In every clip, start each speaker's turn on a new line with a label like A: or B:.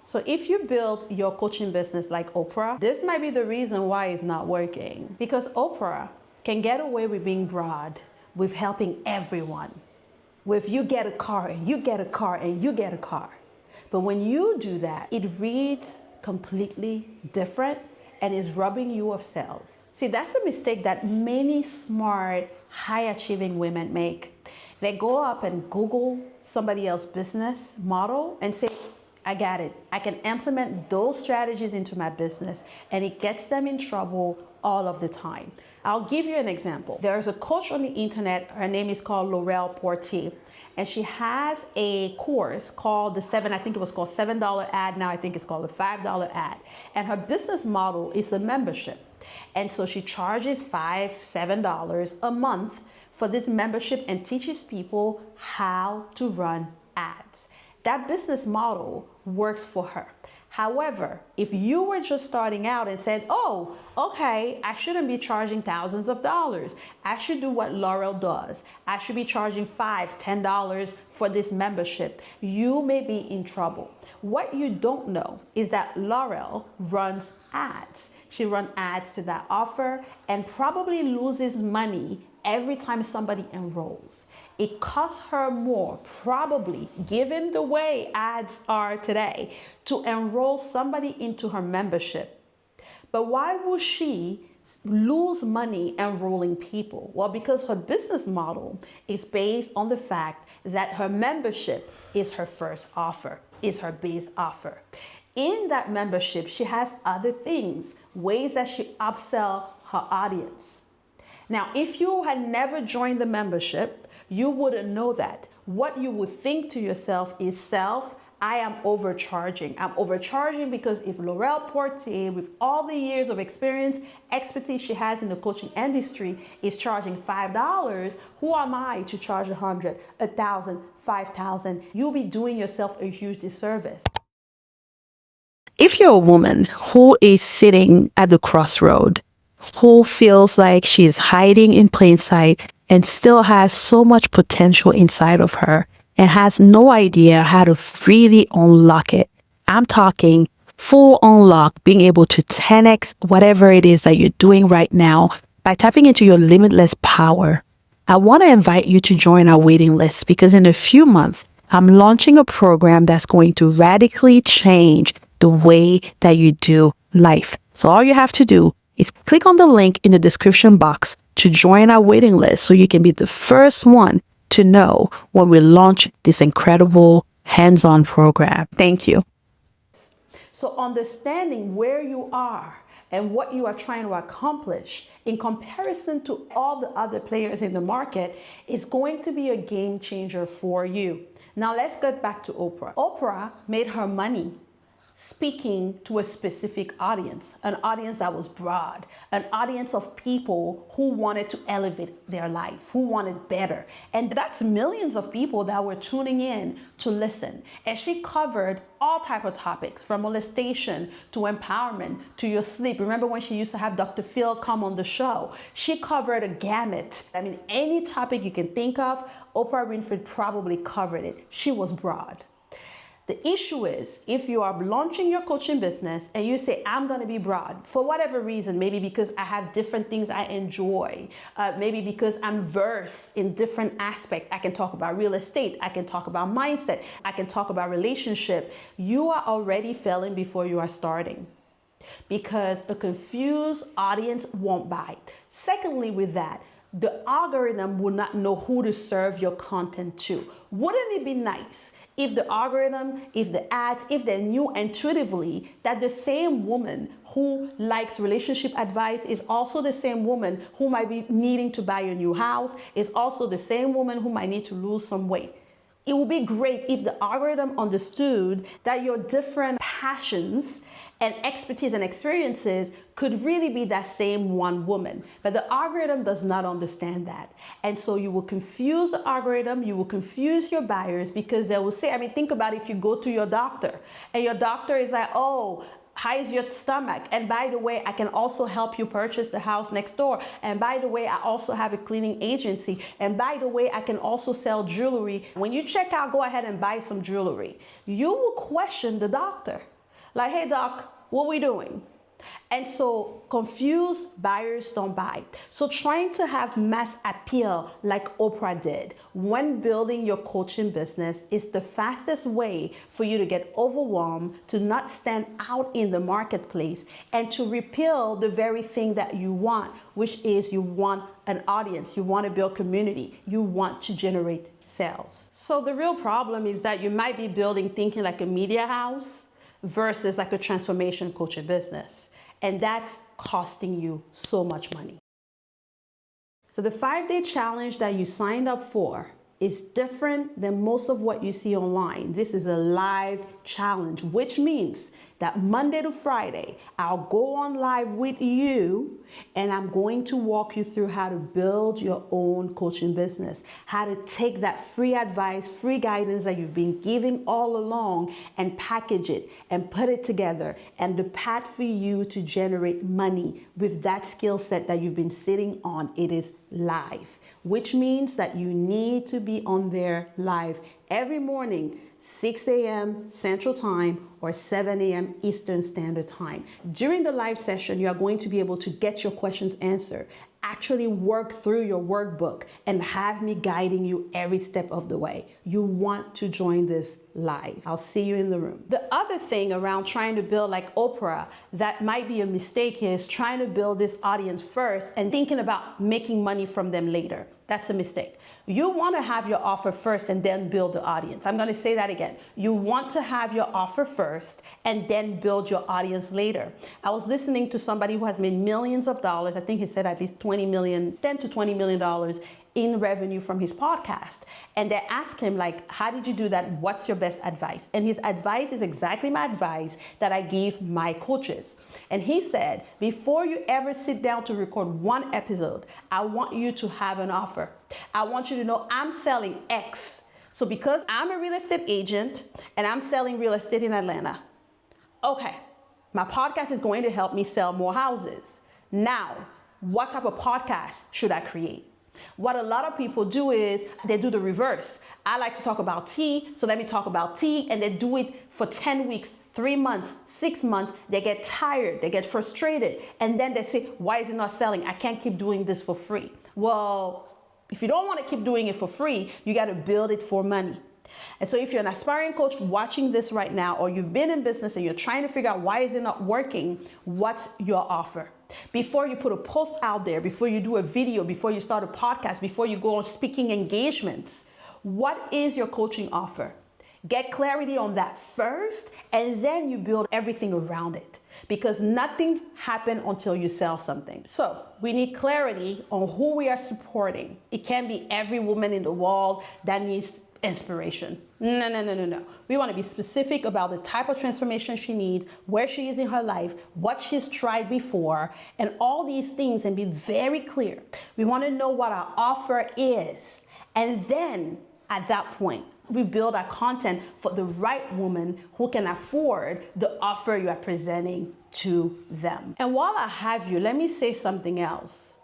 A: So if you build your coaching business like Oprah, this might be the reason why it's not working. Because Oprah can get away with being broad, with helping everyone. With you get a car and you get a car and you get a car. But when you do that, it reads completely different and is robbing you of sales. See, that's a mistake that many smart, high-achieving women make. They go up and Google somebody else's business model and say, I got it. I can implement those strategies into my business, and it gets them in trouble all of the time. I'll give you an example. There's a coach on the internet. Her name is called Laurel Portier, and she has a course called I think it was called $7 ad. Now I think it's called the $5 ad. And her business model is a membership. And so she charges $5, $7 a month for this membership and teaches people how to run ads. That business model works for her. However, if you were just starting out and said, oh, okay, I shouldn't be charging thousands of dollars. I should do what Laurel does. I should be charging $5, $10 for this membership. You may be in trouble. What you don't know is that Laurel runs ads. She runs ads to that offer and probably loses money every time somebody enrolls. It costs her more, probably, given the way ads are today, to enroll somebody into her membership. But why would she lose money enrolling people? Well, because her business model is based on the fact that her membership is her first offer, is her base offer. In that membership, she has other things, ways that she upsells her audience. Now, if you had never joined the membership, you wouldn't know that. What you would think to yourself is I am overcharging. I'm overcharging because if Laurel Portier, with all the years of experience, expertise she has in the coaching industry, is charging $5, who am I to charge $100, $1,000, $5,000? You'll be doing yourself a huge disservice. If you're a woman who is sitting at the crossroad, who feels like she's hiding in plain sight and still has so much potential inside of her and has no idea how to really unlock it. I'm talking full unlock, being able to 10x whatever it is that you're doing right now by tapping into your limitless power. I want to invite you to join our waiting list because in a few months, I'm launching a program that's going to radically change the way that you do life. So all you have to do is click on the link in the description box to join our waiting list so you can be the first one to know when we launch this incredible hands-on program. Thank you. So understanding where you are and what you are trying to accomplish in comparison to all the other players in the market is going to be a game changer for you. Now let's get back to Oprah. Oprah made her money speaking to a specific audience, an audience that was broad, an audience of people who wanted to elevate their life, who wanted better. And that's millions of people that were tuning in to listen. And she covered all type of topics, from molestation to empowerment to your sleep. Remember when she used to have Dr. Phil come on the show? She covered a gamut. I mean, any topic you can think of, Oprah Winfrey probably covered it. She was broad. The issue is, if you are launching your coaching business and you say, I'm going to be broad, for whatever reason, maybe because I have different things I enjoy, maybe because I'm versed in different aspects. I can talk about real estate. I can talk about mindset. I can talk about relationship. You are already failing before you are starting because a confused audience won't buy. Secondly, with that, the algorithm will not know who to serve your content to. Wouldn't it be nice if the algorithm, if the ads, if they knew intuitively that the same woman who likes relationship advice is also the same woman who might be needing to buy a new house, is also the same woman who might need to lose some weight? It would be great if the algorithm understood that your different passions and expertise and experiences could really be that same one woman. But the algorithm does not understand that. And so you will confuse the algorithm, you will confuse your buyers because they will say, I mean, think about if you go to your doctor and your doctor is like, oh, how's your stomach? And by the way, I can also help you purchase the house next door. And by the way, I also have a cleaning agency. And by the way, I can also sell jewelry. When you check out, go ahead and buy some jewelry. You will question the doctor. Like, hey doc, what we doing? And so confused buyers don't buy. So trying to have mass appeal like Oprah did when building your coaching business is the fastest way for you to get overwhelmed, to not stand out in the marketplace, and to repel the very thing that you want, which is you want an audience, you want to build community, you want to generate sales. So the real problem is that you might be building thinking like a media house versus like a transformation coaching business. And that's costing you so much money. So the 5-day challenge that you signed up for is different than most of what you see online. This is a live challenge, which means that Monday to Friday, I'll go on live with you and I'm going to walk you through how to build your own coaching business, how to take that free advice, free guidance that you've been giving all along and package it and put it together, and the path for you to generate money with that skill set that you've been sitting on. It is live, which means that you need to be on there live every morning, 6 a.m. Central Time or 7 a.m. Eastern Standard Time. During the live session, you are going to be able to get your questions answered, actually work through your workbook, and have me guiding you every step of the way. You want to join this live. I'll see you in the room. The other thing around trying to build like Oprah that might be a mistake is trying to build this audience first and thinking about making money from them later. That's a mistake. You want to have your offer first and then build the audience. I'm going to say that again. You want to have your offer first and then build your audience later. I was listening to somebody who has made millions of dollars. I think he said at least 10 to $20 million in revenue from his podcast. And they asked him, like, how did you do that? What's your best advice? And his advice is exactly my advice that I give my coaches. And he said, before you ever sit down to record one episode, I want you to have an offer. I want you to know I'm selling X. So because I'm a real estate agent and I'm selling real estate in Atlanta, okay, my podcast is going to help me sell more houses. Now, what type of podcast should I create? What a lot of people do is they do the reverse. I like to talk about tea, so let me talk about tea, and they do it for 10 weeks, 3 months, 6 months. They get tired, they get frustrated, and then they say, why is it not selling? I can't keep doing this for free. Well, if you don't want to keep doing it for free, you got to build it for money. And so if you're an aspiring coach watching this right now, or you've been in business and you're trying to figure out why is it not working, what's your offer? Before you put a post out there, before you do a video, before you start a podcast, before you go on speaking engagements, what is your coaching offer? Get clarity on that first, and then you build everything around it, because nothing happens until you sell something. So we need clarity on who we are supporting. It can't be every woman in the world that needs inspiration. No. We want to be specific about the type of transformation she needs, where she is in her life, what she's tried before, and all these things, and be very clear. We want to know what our offer is. And then at that point, we build our content for the right woman who can afford the offer you are presenting to them. And while I have you, let me say something else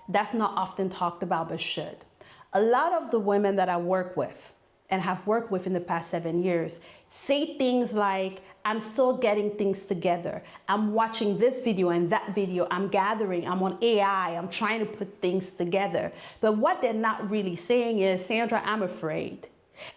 A: that's not often talked about but should. A lot of the women that I work with and have worked with in the past 7 years say things like, I'm still getting things together. I'm watching this video and that video. I'm gathering. I'm on AI. I'm trying to put things together. But what they're not really saying is, Sandra, I'm afraid.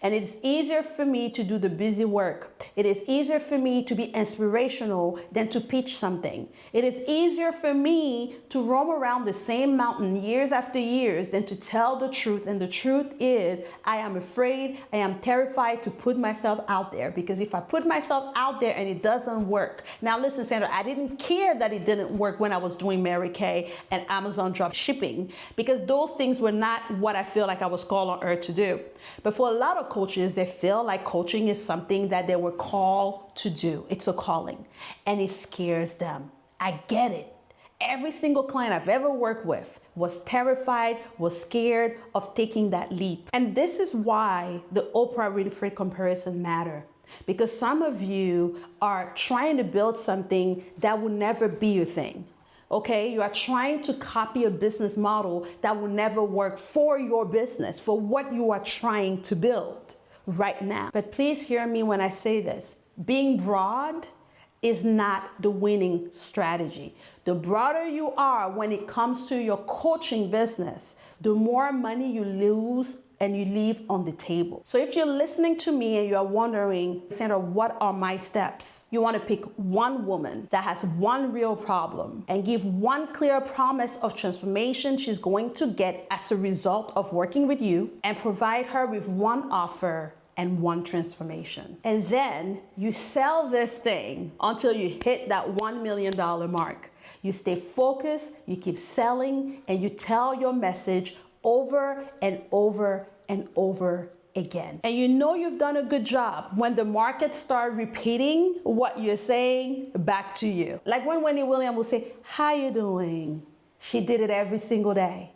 A: And it's easier for me to do the busy work. It is easier for me to be inspirational than to pitch something. It is easier for me to roam around the same mountain years after years than to tell the truth. And the truth is, I am afraid, I am terrified to put myself out there, because if I put myself out there and it doesn't work. Now listen, Sandra, I didn't care that it didn't work when I was doing Mary Kay and Amazon drop shipping, because those things were not what I feel like I was called on earth to do. But for a lot of coaches, they feel like coaching is something that they were called to do. It's a calling, and it scares them. I get it. Every single client I've ever worked with was terrified, was scared of taking that leap. And this is why the Oprah Winfrey comparison matter. Because some of you are trying to build something that will never be your thing. Okay, you are trying to copy a business model that will never work for your business, for what you are trying to build right now. But please hear me when I say this. Being broad is not the winning strategy. The broader you are when it comes to your coaching business, the more money you lose and you leave on the table. So if you're listening to me and you're wondering, Sandra, what are my steps? You want to pick one woman that has one real problem and give one clear promise of transformation she's going to get as a result of working with you, and provide her with one offer and one transformation. And then you sell this thing until you hit that $1 million mark. You stay focused, you keep selling, and you tell your message over and over and over again. And you know you've done a good job when the market start repeating what you're saying back to you. Like when Wendy Williams will say, "How you doing?" She did it every single day,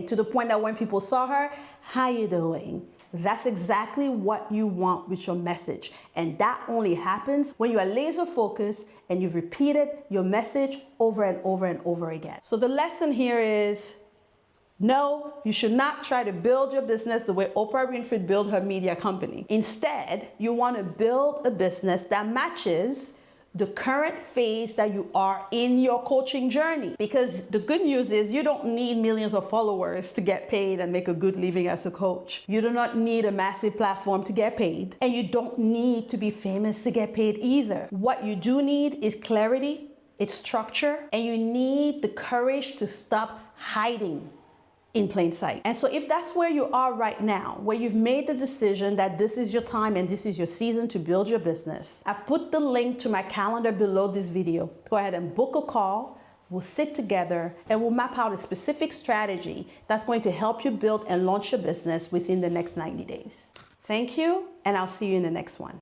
A: to the point that when people saw her, "How you doing?" That's exactly what you want with your message. And that only happens when you are laser focused and you've repeated your message over and over and over again. So the lesson here is, no, you should not try to build your business the way Oprah Winfrey built her media company. Instead, you want to build a business that matches the current phase that you are in your coaching journey. Because the good news is you don't need millions of followers to get paid and make a good living as a coach. You do not need a massive platform to get paid. And you don't need to be famous to get paid either. What you do need is clarity, it's structure, and you need the courage to stop hiding in plain sight. And so if that's where you are right now, where you've made the decision that this is your time and this is your season to build your business, I've put the link to my calendar below this video. Go ahead and book a call. We'll sit together and we'll map out a specific strategy that's going to help you build and launch your business within the next 90 days. Thank you, and I'll see you in the next one.